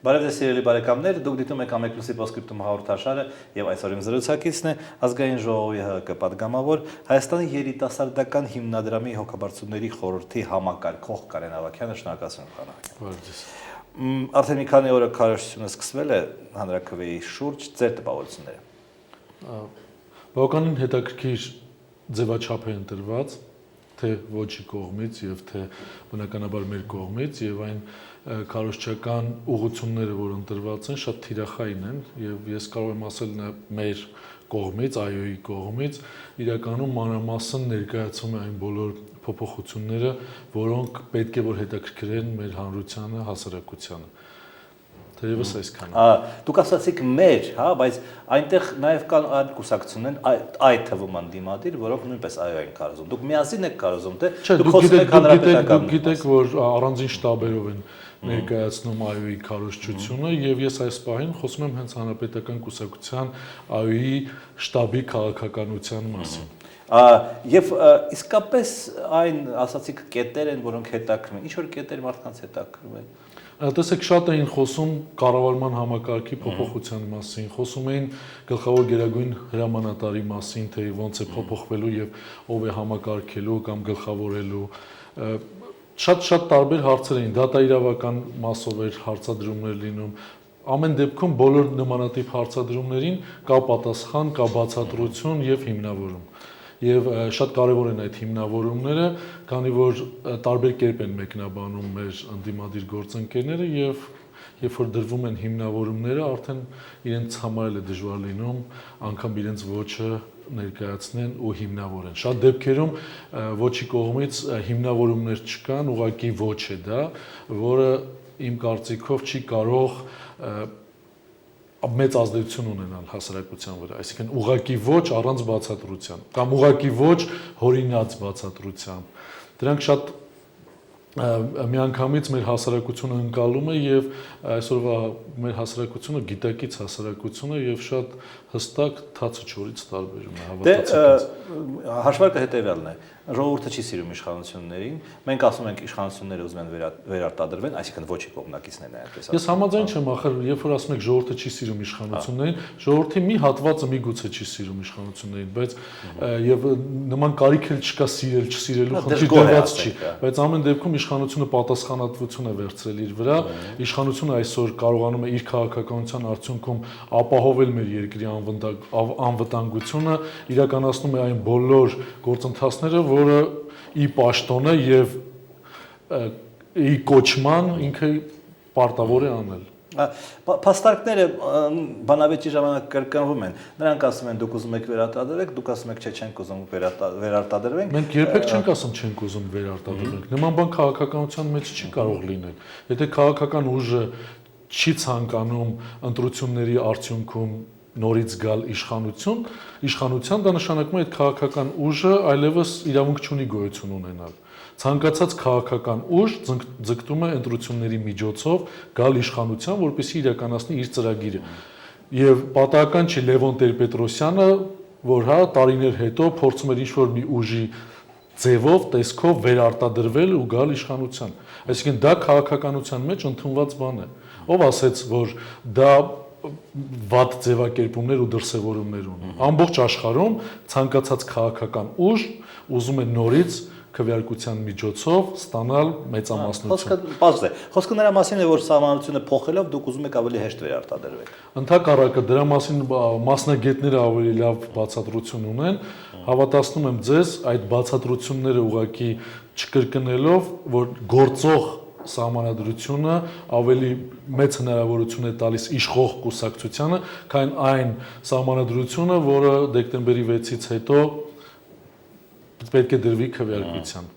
Բարև ձեզ սիրելի բարեկամներ, դուք դիտում եք Ամեկլուսի Պոստսկրիպտում հաղորդաշարը եւ այսօր իմ զրուցակիցն է ազգային ժողովի ՀՀԿ պատգամավոր Հայաստանի երիտասարդական հիմնադրամի հոգաբարձուների խորհրդի համակարգող Կարեն Ավագյանը, շնորհակալություն Կարեն։ Արդեն մի քանի օր քարոզությունը սկսվել է հանրաքվեի շուրջ, ձեր տպավորությունները։ Բավականին հետաքրքիր ձևաչափ է ընտրված, թե ոչի կողմից եւ թե բնականաբար մեր կողմից եւ այն քարոզչական ուղղությունները, որ ընտրված են, շատ թիրախային են եւ ես կարող եմ ասել մեր կողմից, այոյի կողմից իրականում մանրամասն ներկայացում է այն բոլոր փոփոխությունները, որոնք պետք է որ հետաքրքրեն մեր հանրությանը, հասարակությանը։ Թերևս այսքանը։ Դուք ասացիք մեր, հա, բայց այնտեղ նաև կան այլ կուսակցություններ, այդ թվում անդիմադիր, որոնք նույնպես այո են կարոզում։ Դուք միասին եք կարոզում, թե դուք խոսում եք հանրապետական։ Դուք գիտեք, որ առանձին շտաբերով են ներկայացնում այոյի քարոզչությունը եւ ես այս պահին խոսում եմ հենց հանրապետական կուսակցության այոյի շտաբի քաղաքականության մասին։ Եվ իսկապես այն ասացիք կետեր են, որոնք հետաքրքրում են։ Ինչ որ կետեր մարդկանց հետաքրքրում են։ Տեսեք, շատ էին խոսում կառավարման համակարգի փոփոխության մասին, խոսում էին գլխավոր գերագույն հրամանատարի մասին, թե ոնց է փոփոխվելու եւ ով է համակարգելու կամ գլխավորելու։ Շատ տարբեր հարցեր էին, դատաիրավական մասով էր հարցադրումներ լինում։ Ամեն դեպքում բոլոր նմանատիպ հարցադրումներին կա պատասխան, կա բացատրություն եւ հիմնավորում։ Եվ շատ կարևոր են այդ հիմնավորումները, քանի որ տարբեր կերպ են մեկնաբանում մեր ընդդիմադիր գործընկերները եւ երբ որ դրվում են հիմնավորումները, արդեն իրենց համար է դժվար լինում անգամ իրենց ոչը ներկայացնեն ու հիմնավորեն։ Շատ դեպքերում ոչի կողմից հիմնավորումներ չկան, ուղղակի ոչ է դա, որը իմ կարծիքով չի կարող մեծ ազդեցություն ունենալ հասարակության վրա, այսինքն ուղղակի ոչ առանց բացատրության կամ ուղղակի ոչ հորինած բացատրությամբ։ Դրանք շատ միանգամից մեր հասարակությունը ընկալում է եւ այսօրվա մեր հասարակությունը գիտակից հասարակություն է եւ շատ հստակ թացը չորից տարբերում է հավատացած։ Հաշվարկը հետեւյալն է. ժողովուրդը չի սիրում իշխանություններին, մենք ասում ենք իշխանությունները ուզում են վերարտադրվեն, այսինքն ոչի կողմնակիցներն են այդպես։ Ես համաձայն չեմ, ախր երբ որ ասում եք ժողովուրդը չի սիրում իշխանություններին, ժողովրդի մի հատվածը միգուցե չի սիրում իշխանություններին, բայց եւ նման կարիք էլ չկա սիրել, չսիրելու խնդիր դրված չի, բայց ամեն դեպքում իշխանությունը պատասխանատվություն է վերցրել իր վրա, իշխանությունը այսօր կարողանում է իր քաղաքականության արդյունքում ապահովել մեր երկրի անվտանգությունը, իրականացնում է այն բոլոր գործընթացները, որը ի պաշտոնը եւ ի կոչման ինքը պարտավոր է անել։ Փաստարկները բանավեճի ժամանակ կրկնվում են։ Նրանք ասում են դուք ուզում եք վերարտադրեք, դուք ասում եք չէ, չենք ուզում վերարտադրվենք։ Մենք երբեք չենք ասում չենք ուզում վերարտադրվենք։ Նման բան քաղաքականության մեջ չի կարող լինել։ Եթե քաղաքական ուժը չի ցանկանում ընտրությունների արդյունքում նորից գալ իշխանության, դա նշանակում է այդ քաղաքական ուժը այլևս իրավունք չունի գոյություն ունենալ։ Ցանկացած քաղաքական ուժ ձգտում է ընտրությունների միջոցով գալ իշխանության, որպեսզի իրականացնի իր ծրագիրը։ Եվ պատահական չի Լևոն Տեր-Պետրոսյանը, որ հա տարիներ հետո փորձում էր ինչ-որ մի ուժի ձևով, տեսքով վերարտադրվել ու գալ իշխանության։ Այսինքն դա քաղաքականության մեջ ընդունված բան է։ Ով ասեց, որ դա վատ ձևակերպումներ ու դրսևորումներ ունի։ Ամբողջ աշխարհում ցանկացած քաղաքական ուժ ուզում է նորից քվեարկության միջոցով ստանալ մեծամասնություն։ Խոսքը բաց է։ Խոսքը նրա մասին է, որ սահմանությունը փոխելով դուք ուզում եք ավելի հեշտ վերարտադրվեք։ Ընդհակառակը դրա մասին մասնագետները ավելի լավ բացատրություն ունեն։ Հավատացնում եմ ձեզ, այդ բացատրությունները ուղղակի չկրկնելով, որ գործող սահմանադրությունը ավելի մեծ հնարավորություն է տալիս իշխող կուսակցությանը, քան այն սահմանադրությունը, որը դեկտեմբերի 6-ից հետո պետք է դրվի քվեարկության։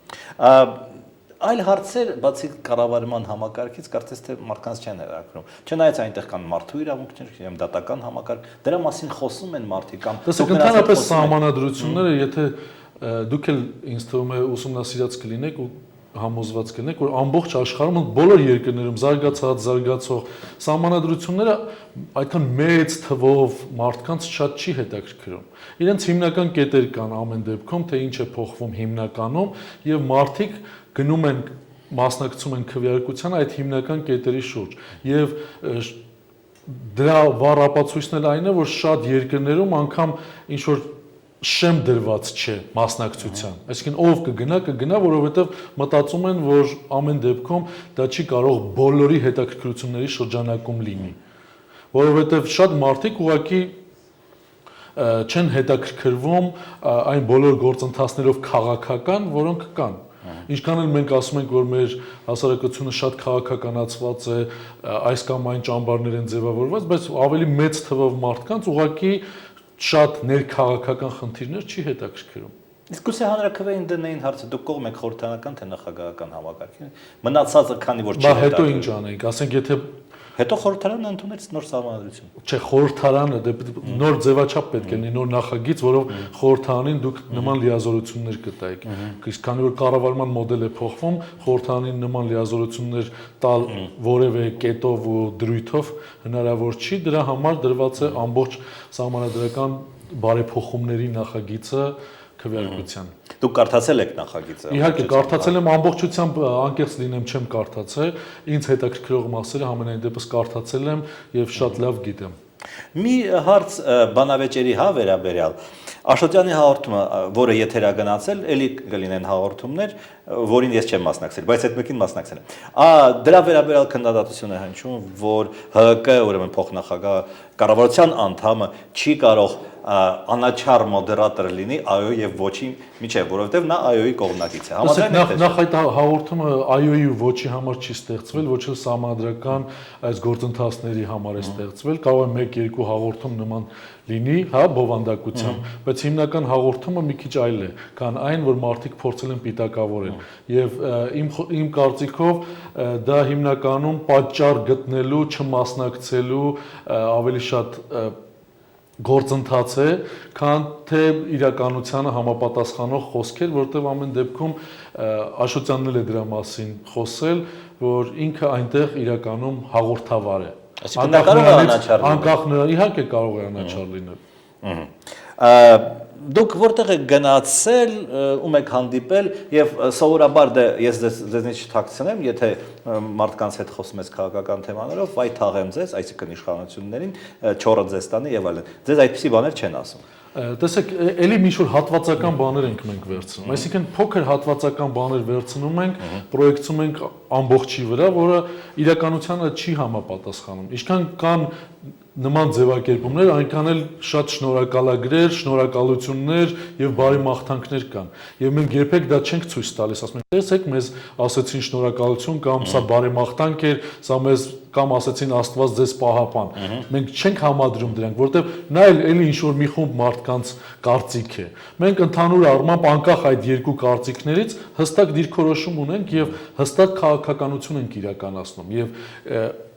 Այլ հարցեր, բացի կառավարման համակարգից, կարծես թե մարդկանց չեն հետաքրքրում։ Չնայած այնտեղ կան մարդու իրավունքներ, կամ դատական համակարգ, դրա մասին խոսում են մարդիկ կամ Տեսեք, ընդհանրապես սահմանադրությունները, եթե դուք էլ ինձ թվում է ուսումնասիրած կլինեք ու համոզված կլինեք, որ ամբողջ աշխարհում բոլոր երկրներում զարգացող սահմանադրությունները այդքան մեծ թվով մարդկանց շատ չի հետաքրքրում։ Իրենց հիմնական կետեր կան ամեն դեպքում, թե ինչ է փոխվում հիմնականում եւ մարդիկ գնում են մասնակցում են քվեարկության այդ հիմնական կետերի շուրջ եւ դրա վառ ապացույցն էլ այն է, որ շատ երկրներում անգամ ինչ որ շեմ դրված չէ մասնակցության։ Այսինքն ով կգնա, որովհետև մտածում են, որ ամեն դեպքում դա չի կարող բոլորի հետաքրքրությունների շրջանակում լինի։ Որովհետև շատ մարդիկ ուղղակի չեն հետաքրքրվում այն բոլոր գործընթացներով քաղաքական, որոնք կան։ Ինչքան էլ մենք ասում ենք, որ մեր հասարակությունը շատ քաղաքականացված է, այս կամ այն ճամբարներ են ձևավորված, բայց ավելի մեծ թվով մարդկանց ուղղակի շատ ներքաղաքական խնդիրներ չի հետաքրքրում։ Իսկ գուցե հանրաքվեին դնեին հարցը դուք կողմ եք խորհրդանական թե նախագահական համակարգին, մնացածը քանի որ չի հետո ինչ անենք, ասենք եթե հետո խորհրդարանը ընդունեց նոր սահմանադրություն։ Չէ, խորհրդարանը նոր ձևաչափ պետք է լինի, նոր նախագիծ, որով խորհրդարանին դուք նման լիազորություններ կտայիք։ Իսկ քանի որ կառավարման մոդել է փոխվում, խորհրդարանին նման լիազորություններ տալ որևէ կետով ու դրույթով հնարավոր չի, դրա համար դրված է ամբողջ սահմանադրական բարեփոխումների նախագիծը քվեարկության։ Դուք կարդացել եք նախագիծը։ Իհարկե, կարդացել եմ ամբողջությամբ, անկեղծ լինեմ, չեմ կարդացել, ինձ հետաքրքրող մասերը համենայն դեպս կարդացել եմ եւ շատ լավ գիտեմ։ Մի հարց բանավեճերի վերաբերյալ Աշոտյանի հաղորդումը, որը եթերագնացել, ելի կլինեն հաղորդումներ, որին ես չեմ մասնակցել, բայց այդ մեկին մասնակցել եմ։ Դրա վերաբերյալ քննադատություն է հնչում, որ ՀԿ, ուրեմն փոխնախագահ կառավարության անդամը չի կարող անաչառ մոդերատոր լինի ԱՅՈ եւ ոչի միջեւ, որովհետեւ նա ԱՅՈ-ի կողմնակից է։ Նախ այդ հաղորդումը ԱՅՈ-ի ոչի համար չի ստեղծվել, ոչ էլ սահմանադրական այս գործընթացների համար է ստեղծվել, կարող է 1-2 հաղորդում նման լինի, հա, բովանդակությամբ, բայց հիմնական հաղորդումը մի քիչ այլ է, քան այն, որ մարդիկ փորձել են պիտակավորել։ Եվ իմ կարծիքով դա հիմնականում պատճառ գտնելու, չմասնակցելու ավելի շատ գործընթաց է, քան թե իրականությանը համապատասխանող խոսքեր, որտեղ ամեն դեպքում Աշոտյանն էլ է դրա մասին խոսել, որ ինքը այնտեղ իրականում հաղորդավար է։ Այսինքն դա կարող է անաչառ լինել։ Անկախ նրա, իհարկե կարող է անաչառ լինել։ Դուք որտեղ եք գնացել, ում եք հանդիպել եւ սովորաբար ես ձեզնից չթաքցնեմ, եթե մարդկանց հետ խոսում ես քաղաքական թեմաներով, վայ թաղեմ ձեզ, այսինքն իշխանություններին, չորը ձեզ տանի եւ այլն։ Ձեզ այդպիսի բաներ չեն ասում։ Տեսեք, ելի մի-շուր հատվածական բաներ ենք մենք վերցնում։ Այսինքն փոքր հատվածական բաներ վերցնում ենք, պրոյեկցում ենք ամբողջի վրա, որը իրականությանը չի համապատասխանում։ Ինչքան կան նման ձևակերպումներ, այնքան էլ շատ շնորհակալագրեր, շնորհակալություններ եւ բարի մաղթանքներ կան։ Եվ մենք երբեք դա չենք ցույց տալիս, ասում ենք, տեսեք, մեզ ասեցին շնորհակալություն կամ սա բարի մաղթանք էր, սա մեզ կամ ասեցին Աստված ձեզ պահապան։ Մենք չենք համադրում դրանք, որովհետեւ նա էլի ինչ որ մի խումբ մարդկանց կարծիք է։ Մենք ընդհանուր առմամբ անկախ այդ երկու կարծիքներից հստակ դիրքորոշում ունենք եւ հստակ քաղաքականություն ենք իրականացնում եւ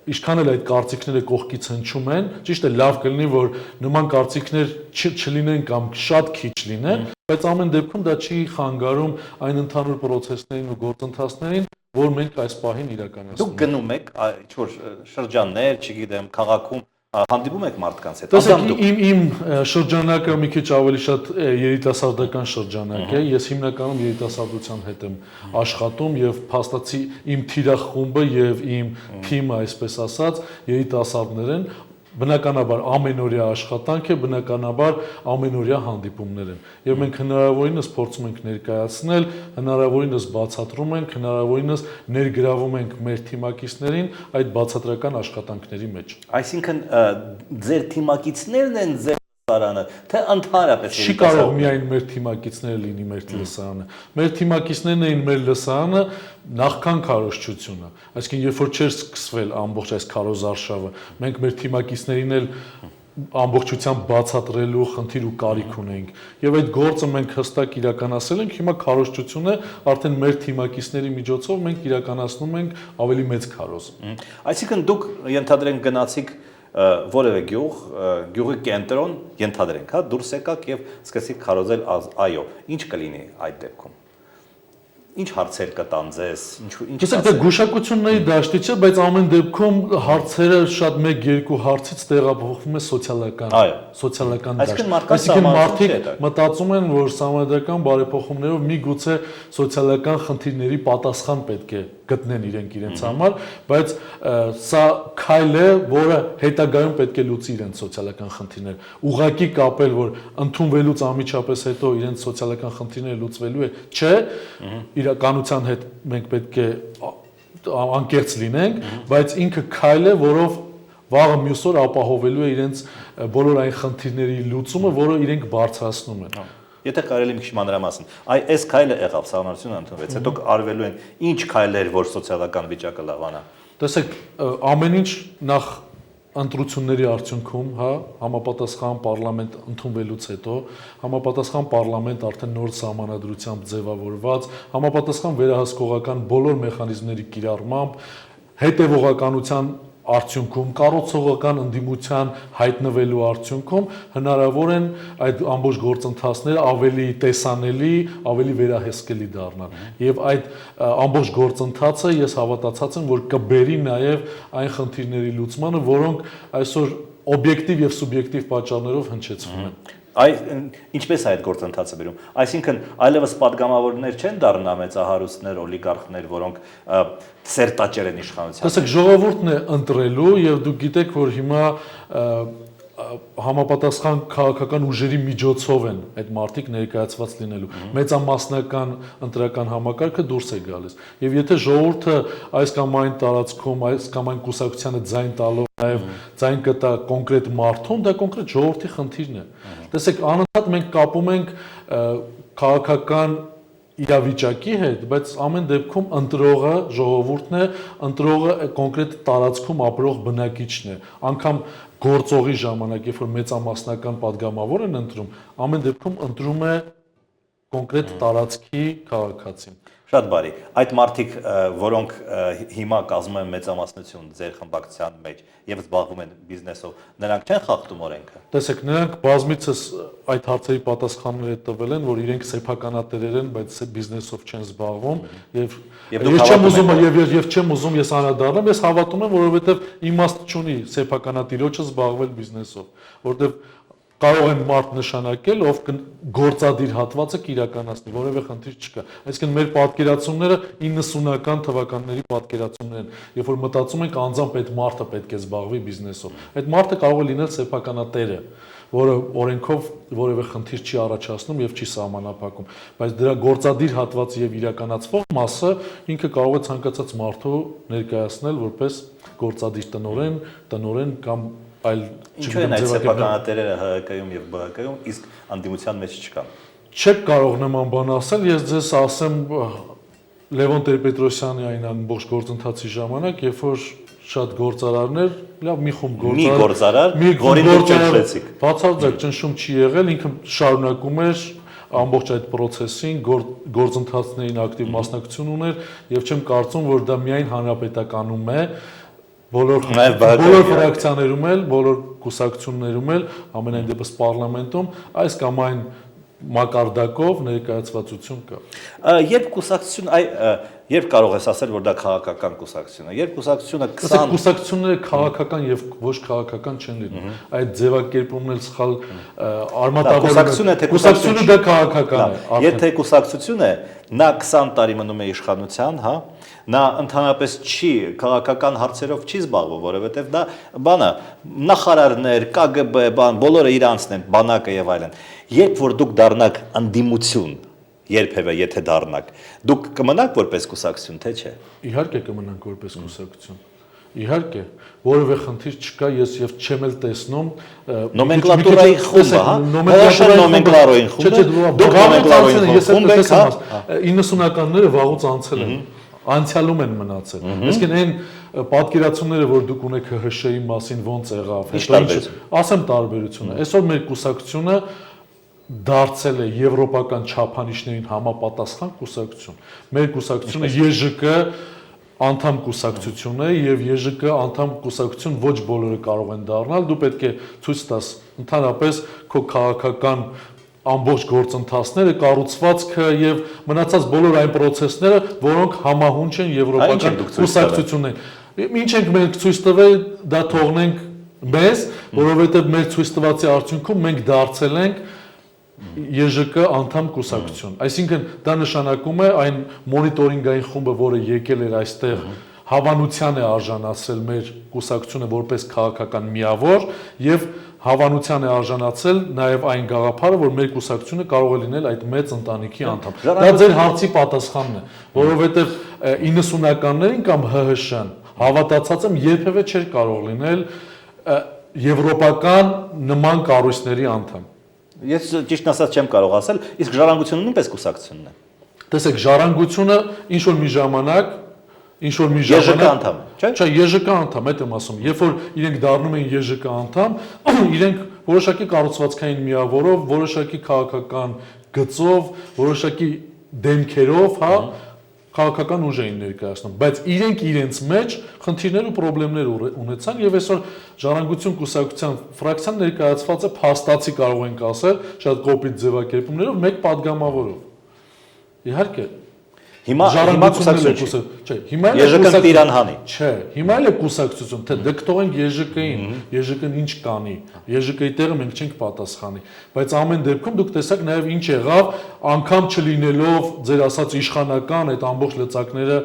Ինչքան էլ այդ կարծիքները կողքից հնչում են, ճիշտ է, լավ կլինի, որ նման կարծիքներ չլինեն կամ շատ քիչ լինեն, բայց ամեն դեպքում դա չի խանգարում այն ընդհանուր process-ներին ու գործընթացներին, որ մենք այս պահին իրականացնում ենք։ Դուք գնում եք ինչ-որ շրջաններ, չգիտեմ, քաղաքում հանդիպում եք մարդկանց հետ։ Տեսեք, իմ շրջանակը մի քիչ ավելի շատ երիտասարդական շրջանակ է։ Ես հիմնականում երիտասարդության հետ եմ աշխատում եւ փաստացի իմ թիրախումբը եւ իմ թիմը, այսպես ասած, երիտասարդներ են։ Բնականաբար ամենօրյա աշխատանք է, բնականաբար ամենօրյա հանդիպումներ են։ Եվ մենք հնարավորինս փորձում ենք ներկայացնել, հնարավորինս բացատրում ենք, հնարավորինս ներգրավում ենք մեր թիմակիցներին այդ բացատրական աշխատանքների մեջ։ Այսինքն ձեր թիմակիցներն են ձեր լսարանը, թե ընդհանրապես չի կարող միայն մեր թիմակիցները լինի մեր լսարանը։ Մեր թիմակիցներն էին մեր լսարանը նախքան քարոզչությունը, այսինքն երբ որ չէր սկսվել ամբողջ այս քարոզարշավը, մենք մեր թիմակիցներին էլ ամբողջությամբ բացատրելու խնդիր ու կարիք ունենք եւ այդ գործը մենք հստակ իրականացել ենք, հիմա քարոզչությունը արդեն մեր թիմակիցների միջոցով մենք իրականացնում ենք ավելի մեծ քարոզ։ Այսինքն դուք ենթադրենք գնացիք որևէ գյուղի կենտրոն, ենթադրենք, հա, դուրս եկաք եւ սկսեցիք քարոզել այո, ինչ կլինի այդ դեպքում։ ինչ հարցեր կտան ձեզ, ինչ Տեսեք, դա գուշակությունների դաշտի չէ, բայց ամեն դեպքում հարցերը շատ 1-2 հարցից տեղափոխվում է սոցիալական դաշտ։ Այսինքն մարդիկ մտածում են, որ սահմանադրական բարեփոխումներով միգուցե սոցիալական խնդիրների պատասխան պետք է գտնեն իրենց համար, բայց սա քայլ է, որը հետագայում պետք է լուծի իրենց սոցիալական խնդիրները։ Ուղղակի կապել, որ ընդունվելուց անմիջապես հետո իրենց սոցիալական խնդիրները լուծվելու է, չէ, իրականության հետ մենք պետք է անկեղծ լինենք, բայց ինքը քայլ է, որով վաղը մյուս օր ապահովելու է իրենց բոլոր այն խնդիրների լուծումը, որը իրենք բարձրացնում են։ Եթե կարելի մի քիչ մանրամասն, այս քայլը եղավ, սահմանությունը ընդունվեց, հետո արվելու են ինչ քայլեր, որ սոցիալական վիճակը լավանա։ Տեսեք, ամեն ինչ նախ ընտրությունների արդյունքում, համապատասխան պարլամենտ ընդունվելուց հետո, համապատասխան պարլամենտ արդեն նոր սահմանադրությամբ ձևավորված, համապատասխան վերահսկողական բոլոր մեխանիզմների կիրառմամբ, հետևողականության արդյունքում, կառուցողական ընդդիմության հայտնվելու արդյունքում հնարավոր են այդ ամբողջ գործընթացները ավելի տեսանելի, ավելի վերահսկելի դառնալ։ Եվ այդ ամբողջ գործընթացը ես հավատացած եմ, որ կբերի նաև այն խնդիրների լուծմանը, որոնք այսօր օբյեկտիվ եւ սուբյեկտիվ պատճառներով հնչեցվում են։ Ինչպես է այդ գործընթացը բերում։ Այսինքն այլևս падգամավորներ չեն դառնա մեծահարուստներ, օլիգարխներ, որոնք սերտաճեր են իշխանության։ Տեսեք, ժողովուրդն է ընտրելու եւ դուք գիտեք, որ հիմա համապատասխան քաղաքական ուժերի միջոցով են այդ մարդիկ ներկայացված լինելու։ Մեծամասնական ընտրական համակարգը դուրս է գալիս։ Եվ եթե ժողովուրդը այս կամ այն տարածքում, այս կամ այն կուսակցությանը ձայն տալով նաև ձայն կտա կոնկրետ մարդուն, դա կոնկրետ ժողովրդի խնդիրն է։ Տեսեք, անընդհատ մենք կապում ենք քաղաքական իրավիճակի հետ, բայց ամեն դեպքում ընտրողը ժողովուրդն է, ընտրողը կոնկրետ տարածքում ապրող բնակիչն է։ Անկամ գործողի ժամանակ, երբ որ մեծամասնական падգամավոր են ընտրում, ամեն դեպքում ընտրում է կոնկրետ տարածքի քաղաքացին։ Շատ բարի։ Այդ մարդիկ, որոնք հիմա կազմում են մեծամասնություն ձեր խմբակցության մեջ եւ զբաղվում են բիզնեսով, նրանք չեն խախտում օրենքը։ Տեսեք, նրանք բազմիցս այդ հարցերի պատասխաններ տվել են, որ իրենք սեփականատերեր են, բայց բիզնեսով չեն զբաղվում եւ ես չեմ ուզում ես անդրադառնամ, ես հավատում եմ, որովհետեւ իմաստ չունի սեփականատիրոջը զբաղվել բիզնեսով, որովհետեւ կարող են մարդ նշանակել, ով գործադիր հատվածը կիրականացնի, որևէ խնդիր չկա։ Այսինքն մեր պատկերացումները 90-ական թվականների պատկերացումներ են, երբ որ մտածում ենք անձամբ այդ մարդը պետք է զբաղվի բիզնեսով։ Այդ մարդը կարող է լինել սեփականատերը, որը օրենքով որևէ խնդիր չի առաջացնում եւ չի սահմանափակում, բայց դրա գործադիր հատվածը եւ իրականացվող մասը ինքը կարող է ցանկացած մարդու ներկայացնել որպես գործադիր տնօրեն կամ այլ ինչու են այդ սեփականատերերը ՀՀԿ-ում եւ ԲՀԿ-ում, իսկ անդիմության մեջ չկան։ Չեք կարող նման բան ասել, ես ձեզ ասեմ Լևոն Տեր-Պետրոսյանի այն ամբողջ գործընթացի ժամանակ, երբ որ շատ գործարարներ, լավ մի խումբ գործարար, որին դուք ճնշեցիք։ Բացարձակ ճնշում չի եղել, ինքը շարունակում էր ամբողջ այդ process-ին գործընթացներին ակտիվ մասնակցություն ուներ եւ չեմ կարծում, որ դա միայն հանրապետականում է, բոլոր ֆրակցիաներում էլ, բոլոր կուսակցություններում էլ, ամենայն դեպս պարլամենտում այս կամ այն մակարդակով ներկայացվածություն կա։ Երբ կարող ես ասել, որ դա քաղաքական կուսակցություն է, երբ կուսակցությունը 20 կուսակցությունները քաղաքական եւ ոչ քաղաքական չեն լինում։ Այդ ձևակերպումն էլ սխալ արմատավորում է։ Կուսակցությունը դա քաղաքական է։ Եթե կուսակցություն է, նա 20 տարի մնում է իշխանության, հա, նա ընդհանրապես չի քաղաքական հարցերով չի զբաղվում, որովհետեւ դա բանը նախարարներ, ԿԳԲ, բոլորը իրանցն են, բանակը եւ այլն։ Երբ որ դուք դառնաք անդիմություն, երբևէ եթե դառնաք, դուք կմնաք որպես կուսակցություն, թե չէ։ Իհարկե կմնանք որպես կուսակցություն։ Իհարկե, որևէ խնդիր չկա, ես եւ չեմ էլ տեսնում նոմենկլատուրայի խումբը, հա, նոմենկլատուրային խումբը, դուք նոմենկլատուրային խումբը եք, հա, 90-ականները վաղուց անցել են, անցյալում են մնացել։ Այսինքն այն պատկերացումները, որ դուք ունեք ՀՀՇ-ի մասին ոնց եղավ, ասեմ տարբերությունը։ Այսօր մեր կուսակցությունը դարձել է եվրոպական չափանիշներին համապատասխան կուսակցություն։ Մեր կուսակցությունը ԵԺԿ անդամ կուսակցություն է եւ ԵԺԿ անդամ կուսակցություն ոչ բոլորը կարող են դառնալ։ Դու պետք է ցույց տաս ընդհանրապես քո քաղաքական ամբողջ գործընթացները, կառուցվածքը եւ մնացած բոլոր այն process-ները, որոնք համահունչ են եվրոպական կուսակցություններին։ Ինչ ենք մենք ցույց տվել, դա թողնենք մեզ, որովհետեւ մեր ցույց տվածի արդյունքում մենք դարձել ենք ԵԺԿ անդամ կուսակցություն։ Այսինքն դա նշանակում է այն մոնիտորինգային խումբը, որը եկել էր այստեղ հավանության է արժանացրել մեր կուսակցությունը որպես քաղաքական միավոր եւ հավանության է արժանացել նաեւ այն գաղափարը, որ մեր կուսակցությունը կարող է լինել այդ մեծ ընտանիքի անդամ։ Դա ձեր հարցի պատասխանն է, որովհետեւ 90-ականներին կամ ՀՀՇ-ն հավատացած եմ երբևէ չէր կարող լինել եվրոպական նման կառույցների անդամ։ Ես ճիշտ ասած չեմ կարող ասել, իսկ ժառանգությունը նույնպես կուսակցությունն է։ Տեսեք, ժառանգությունը ինչ որ մի ժամանակ ԵԺԿ անդամ, չէ՞։ Չէ, ԵԺԿ անդամ, այդ եմ ասում։ Երբ որ իրենք դառնում են ԵԺԿ անդամ, իրենք որոշակի կառուցվածքային միավորով, որոշակի քաղաքական գծով, որոշակի դեմքերով, հա, քաղաքական ուժ էին ներկայացնում, բայց իրենք իրենց մեջ խնդիրներ ու խնդիրներ ունեցան եւ այսօր ժառանգություն կուսակցության ֆրակցիան ներկայացված է փաստացի կարող ենք ասել շատ կոպիտ ձևակերպումներով մեկ падգամավորով։ Իհարկե Հիմա կուսակցություն չէ, հիմա ԵԺԿ-ն տիրան հանի։ Չէ, հիմա էլ է կուսակցություն, թե դե կտողենք ԵԺԿ-ին, ԵԺԿ-ն ինչ կանի, ԵԺԿ-ի տեղը մենք չենք պատասխանի, բայց ամեն դեպքում դուք տեսաք նաև ինչ եղավ, անգամ չլինելով ձեր ասած իշխանական այդ ամբողջ լծակները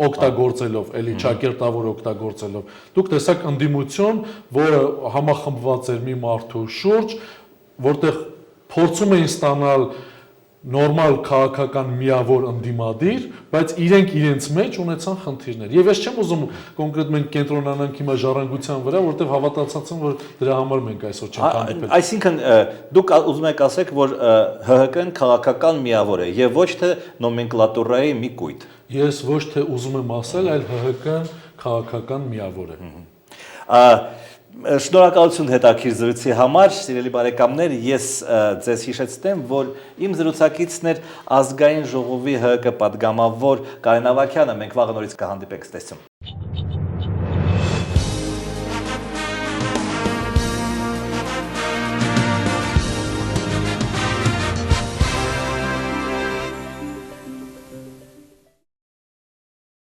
օգտագործելով, էլի ճակերտավոր օգտագործելով, դուք տեսաք ընդդիմություն, որը համախմբված էր մի մարդու շուրջ, որտեղ փորձում էին ստանալ նորմալ քաղաքական միավոր ընդդիմադիր, բայց իրենք իրենց մեջ ունեցան խնդիրներ։ Եվ ես չեմ ուզում կոնկրետ մենք կենտրոնանանք հիմա ժառանգության վրա, որտեղ հավատացած եմ, որ դրա համար մենք այսօր չենք հանդիպել։ Այսինքն դուք ուզում եք ասեք, որ ՀՀԿ-ն քաղաքական միավոր է եւ ոչ թե նոմենկլատուրայի մի կույտ։ Ես ոչ թե ուզում եմ ասել, այլ ՀՀԿ-ն քաղաքական միավոր է։ Շնորհակալություն հետաքրքիր զրույցի համար, սիրելի բարեկամներ, ես ձեզ հիշեցնեմ, որ իմ զրուցակիցն էր ազգային ժողովի ՀՀԿ պատգամավոր Կարեն Ավագյանը, մենք վաղը նորից կհանդիպենք, ցտեսություն։